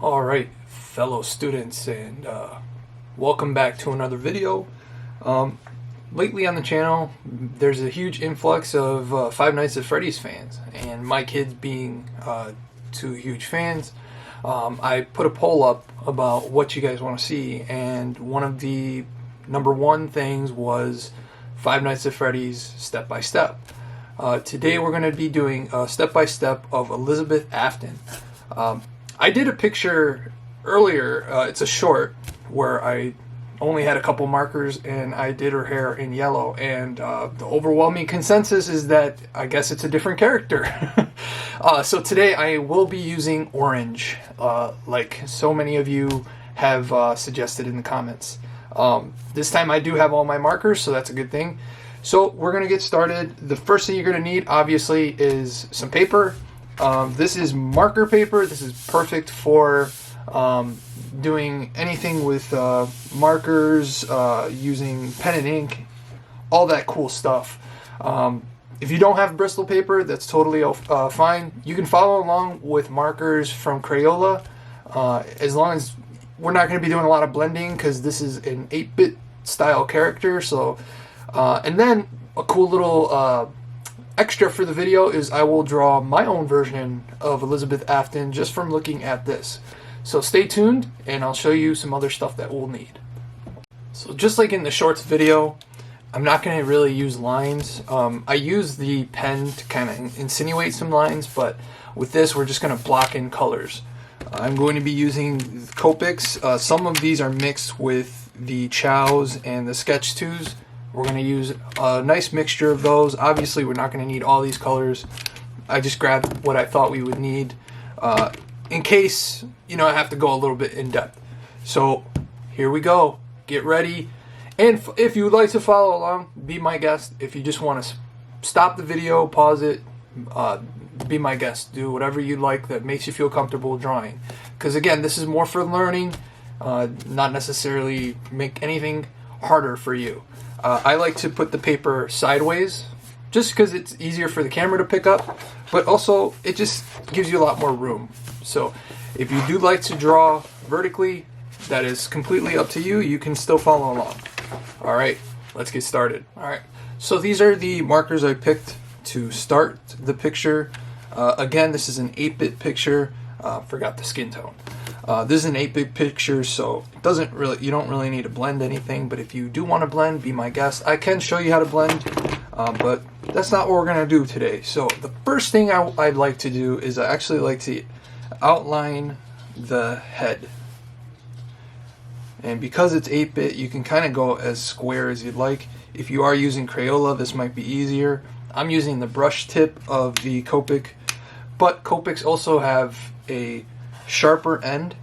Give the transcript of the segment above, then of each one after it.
Alright, fellow students, and welcome back to another video. Lately on the channel, there's a huge influx of Five Nights at Freddy's fans, and my kids being two huge fans, I put a poll up about what you guys want to see, and one of the number one things was Five Nights at Freddy's step by step. Today we're going to be doing a step by step of Elizabeth Afton. I did a picture earlier, it's a short, where I only had a couple markers and I did her hair in yellow, and the overwhelming consensus is that I guess it's a different character. So today I will be using orange, like so many of you have suggested in the comments. This time I do have all my markers, so that's a good thing. So we're going to get started. The first thing you're going to need, obviously, is some paper. This is marker paper. This is perfect for doing anything with markers, using pen and ink, all that cool stuff. If you don't have Bristol paper, that's totally fine. You can follow along with markers from Crayola, as long as we're not going to be doing a lot of blending, because this is an 8-bit style character. So, and then a cool little extra for the video is I will draw my own version of Elizabeth Afton just from looking at this. So stay tuned, and I'll show you some other stuff that we'll need. So just like in the shorts video, I'm not going to really use lines. I use the pen to kind of insinuate some lines, but with this we're just going to block in colors. I'm going to be using Copics. Some of these are mixed with the Chows and the Sketch 2s. We're going to use a nice mixture of those. Obviously, we're not going to need all these colors. I just grabbed what I thought we would need in case, I have to go a little bit in depth. So here we go. Get ready. And if you would like to follow along, be my guest. If you just want to stop the video, pause it, be my guest. Do whatever you like that makes you feel comfortable drawing. Because again, this is more for learning, not necessarily make anything harder for you. I like to put the paper sideways just because it's easier for the camera to pick up, but also it just gives you a lot more room. So if you do like to draw vertically, that is completely up to you. You can still follow along. Alright, let's get started. Alright, so these are the markers I picked to start the picture. Again, this is an 8-bit picture. Forgot the skin tone. This is an 8-bit picture, so you don't really need to blend anything, but if you do want to blend, be my guest. I can show you how to blend, but that's not what we're going to do today. So the first thing I'd like to do is I actually like to outline the head. And because it's 8-bit, you can kind of go as square as you'd like. If you are using Crayola, this might be easier. I'm using the brush tip of the Copic, but Copics also have a sharper end.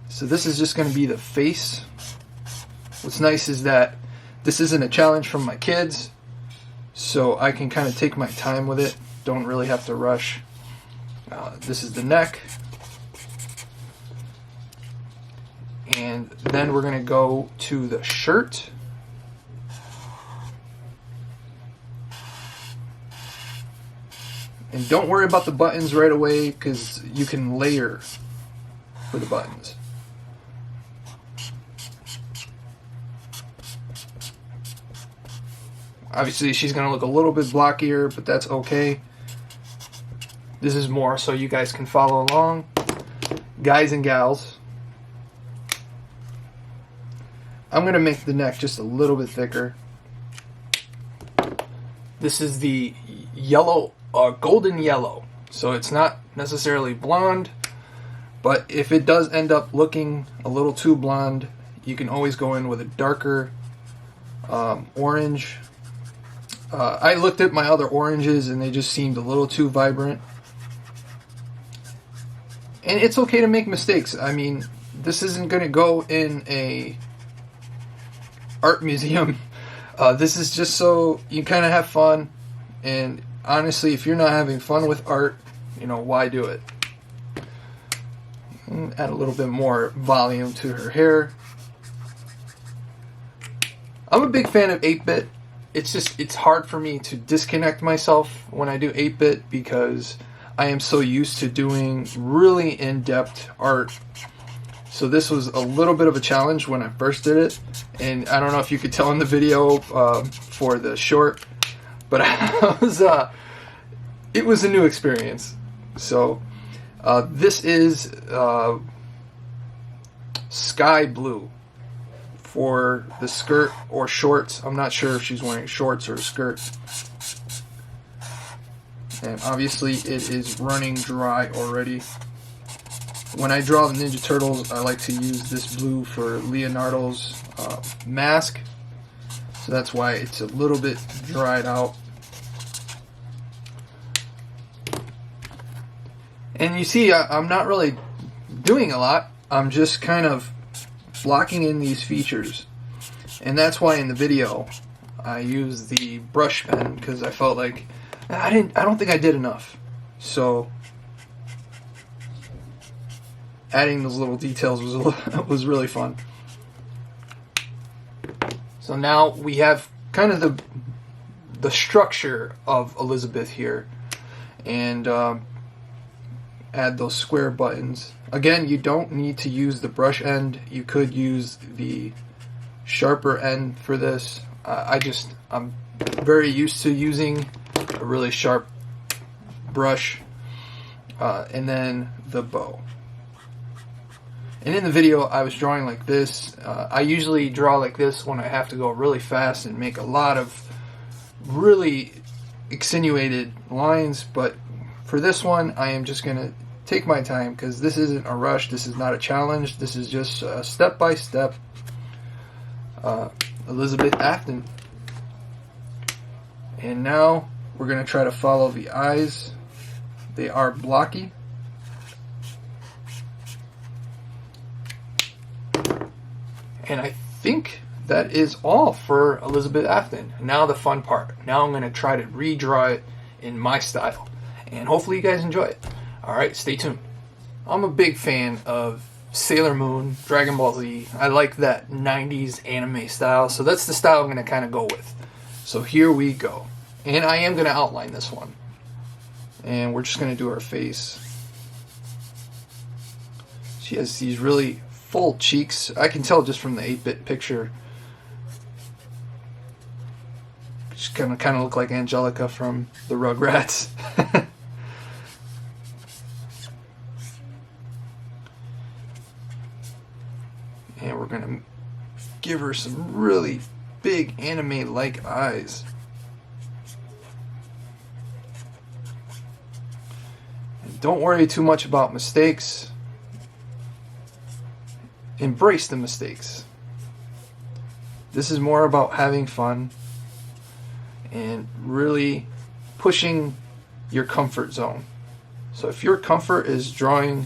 So this is just going to be the face. What's nice is that this isn't a challenge from my kids, so I can kind of take my time with it. Don't really have to rush. This is the neck. And then we're going to go to the shirt. And don't worry about the buttons right away, because you can layer for the buttons. Obviously, she's going to look a little bit blockier, but that's okay. This is more so you guys can follow along. Guys and gals, I'm going to make the neck just a little bit thicker. This is the yellow, golden yellow. So it's not necessarily blonde, but if it does end up looking a little too blonde, you can always go in with a darker orange. I looked at my other oranges and they just seemed a little too vibrant. And it's okay to make mistakes. I mean, this isn't going to go in a art museum. This is just so you kind of have fun. And honestly, if you're not having fun with art, why do it? And add a little bit more volume to her hair. I'm a big fan of 8-bit. It's hard for me to disconnect myself when I do 8-bit because I am so used to doing really in-depth art. So this was a little bit of a challenge when I first did it. And I don't know if you could tell in the video for the short, but it was a new experience. So this is sky blue for the skirt or shorts. I'm not sure if she's wearing shorts or a skirt. And obviously it is running dry already. When I draw the Ninja Turtles, I like to use this blue for Leonardo's mask. So that's why it's a little bit dried out. And you see, I'm not really doing a lot. I'm just kind of blocking in these features. And that's why in the video I use the brush pen, because I felt like I don't think I did enough. So adding those little details was really fun. So now we have kind of the structure of Elizabeth here, and add those square buttons. Again, you don't need to use the brush end. You could use the sharper end for this. I'm very used to using a really sharp brush, and then the bow. And in the video I was drawing like this. I usually draw like this when I have to go really fast and make a lot of really extenuated lines, but for this one I am just gonna take my time, because this isn't a rush, this is not a challenge, this is just a step-by-step Elizabeth Afton. And now we're going to try to follow the eyes. They are blocky. And I think that is all for Elizabeth Afton. Now the fun part. Now I'm going to try to redraw it in my style. And hopefully you guys enjoy it. Alright, stay tuned. I'm a big fan of Sailor Moon, Dragon Ball Z. I like that 90s anime style. So that's the style I'm going to kind of go with. So here we go. And I am going to outline this one. And we're just going to do her face. She has these really full cheeks. I can tell just from the 8-bit picture. She's going to kind of look like Angelica from the Rugrats. And we're going to give her some really big anime-like eyes. And don't worry too much about mistakes. Embrace the mistakes. This is more about having fun and really pushing your comfort zone. So if your comfort is drawing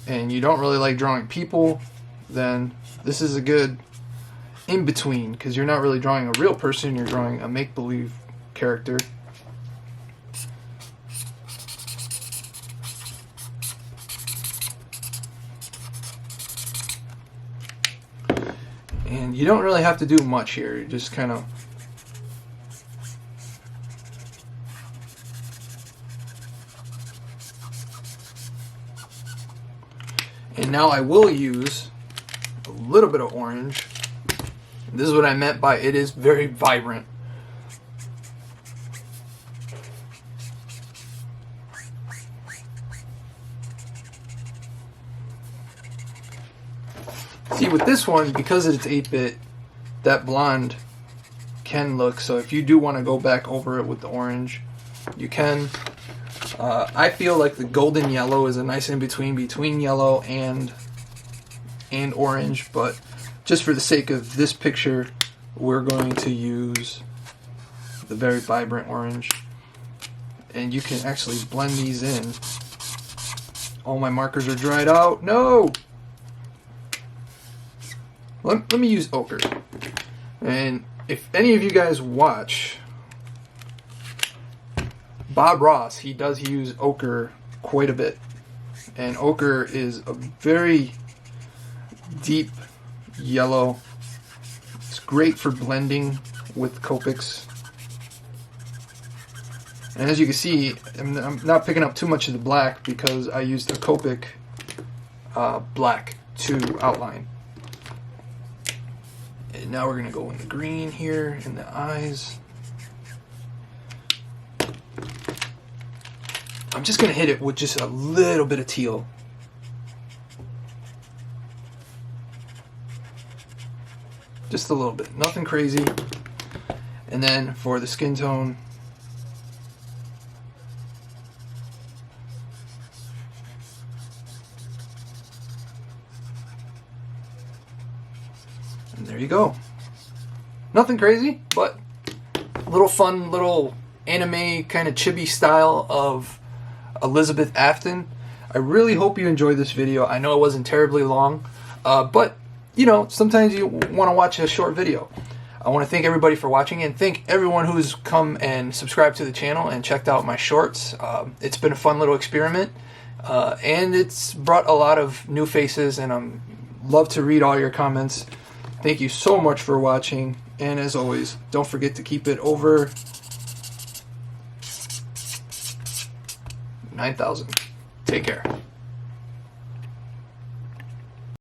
and you don't really like drawing people, then this is a good in-between, because you're not really drawing a real person, you're drawing a make-believe character. And you don't really have to do much here, you just kind of and now I will use a little bit of orange. This is what I meant by it is very vibrant. See, with this one, because it's 8-bit, that blonde can look, so if you do want to go back over it with the orange, you can. I feel like the golden yellow is a nice in-between yellow and orange, but just for the sake of this picture, we're going to use the very vibrant orange. And you can actually blend these in. All my markers are dried out. No! Let me use ochre. And if any of you guys watch Bob Ross, he does use ochre quite a bit. And ochre is a very deep yellow. It's great for blending with Copics. And as you can see, I'm not picking up too much of the black because I used a Copic black to outline. And now we're going to go in the green here in the eyes. I'm just going to hit it with just a little bit of teal. Just a little bit, nothing crazy. And then for the skin tone, and there you go. Nothing crazy, but a little fun, little anime kind of chibi style of Elizabeth Afton. I really hope you enjoyed this video. I know it wasn't terribly long, but you know, sometimes you want to watch a short video. I want to thank everybody for watching and thank everyone who's come and subscribed to the channel and checked out my shorts. It's been a fun little experiment, and it's brought a lot of new faces, and I'm love to read all your comments. Thank you so much for watching, and as always, don't forget to keep it over 9,000. Take care.